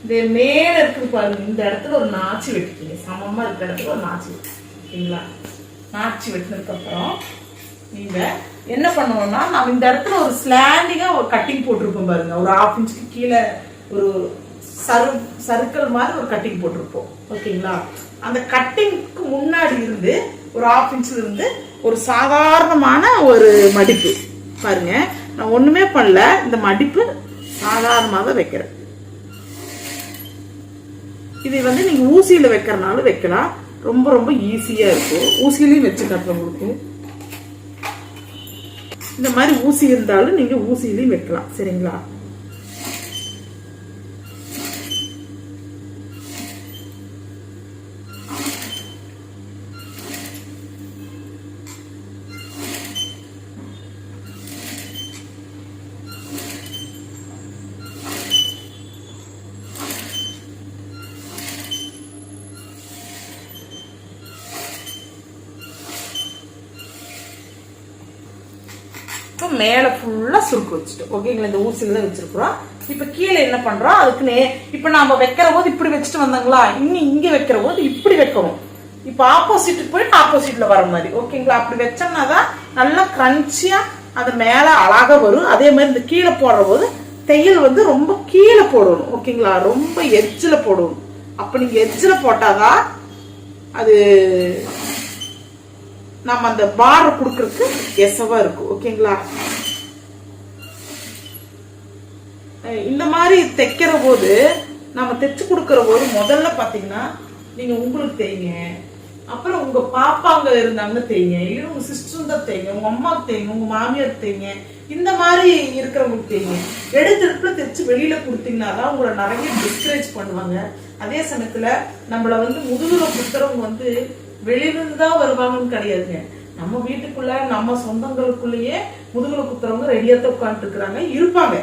இந்த மேல இருக்கு பாருங்க, இந்த இடத்துல ஒரு நாச்சி வெட்டிக்கீங்க. சமமா இருக்கிற இடத்துல ஒரு நாச்சி வெட்டிங்களா? நாச்சி வெட்டினதுக்கு அப்புறம் நீங்க என்ன பண்ணணும்னா, நம்ம இந்த இடத்துல ஒரு ஸ்லாண்டிங்கா ஒரு கட்டிங் போட்டிருப்போம் பாருங்க. ஒரு 1/2 இன்ச்சுக்கு கீழே ஒரு சர்க்கிள் மாதிரி ஒரு கட்டிங் போட்டிருப்போம். ஓகேங்களா? அந்த கட்டிங்க்கு முன்னாடி இருந்து ஒரு 1/2 இன்ச்ல இருந்து ஒரு சாதாரணமான ஒரு மடிப்பு பாருங்க. நான் ஒண்ணுமே பண்ணல, இந்த மடிப்பு சாதாரணமாக வைக்கிறேன். இதை வந்து நீங்க ஊசியில வைக்கிறனால வைக்கலாம், ரொம்ப ரொம்ப ஈஸியா இருக்கும். ஊசியிலையும் வச்சு காட்டுறேன் உங்களுக்கு. இந்த மாதிரி ஊசி இருந்தாலும் நீங்க ஊசியிலையும் வைக்கலாம். சரிங்களா? மேல ஃபுல்லா சுருக்கு வச்சுட்டோம். ஓகேங்களா? இந்த ஊசியில தான் வச்சிருக்கிறோம். இப்ப கீழே என்ன பண்றோம், அதுக்குன்னு இப்ப நாம வைக்கிற போது இப்படி வச்சுட்டு வந்தாங்களா, இன்னும் இங்க வைக்கிற போது இப்படி வைக்கணும். இப்ப ஆப்போசிட் போயிட்டு ஆப்போசிட்ல வர மாதிரி. ஓகேங்களா? அப்படி வச்சோம்னா தான் நல்லா கிரன்ச்சியா அது மேல அழகா வரும். அதே மாதிரி இந்த கீழே போடுற போது தையல் வந்து ரொம்ப கீழே போடணும். ஓகேங்களா? ரொம்ப எட்ஜில் போடணும். அப்ப நீங்க எட்ஜில் போட்டாதான் அது நம்ம அந்த பார்டர் கொடுக்கறதுக்கு எசவா இருக்கும். ஓகேங்களா? இந்த மாதிரி தைக்கிற போது நம்ம தைச்சு கொடுக்கற போது முதல்ல பாத்தீங்கன்னா நீங்க உங்களுக்கு தேய்ங்க, அப்புறம் உங்க பாப்பாங்க இருந்தாங்கன்னு தேய்ங்க, இல்லை உங்க சிஸ்டர் தான் தேய்ங்க, உங்க அம்மாவுக்கு தேய்ங்க, உங்க மாமியார் தேய்ங்க. இந்த மாதிரி இருக்கிறவங்களுக்கு தேய்ங்க. எடுத்து தைச்சு வெளியில கொடுத்தீங்கன்னா தான் உங்களை நிறைய டிஸ்கரேஜ் பண்ணுவாங்க. அதே சமயத்துல நம்மள வந்து முதுகுல குத்துறவங்க வந்து வெளியிலிருந்து தான் வருவாங்கன்னு கிடையாதுங்க. நம்ம வீட்டுக்குள்ள நம்ம சொந்தங்களுக்குள்ளேயே முதுகுல குத்துறவங்க ரெடியா தான் உட்காந்துட்டு இருக்கிறாங்க, இருப்பாங்க.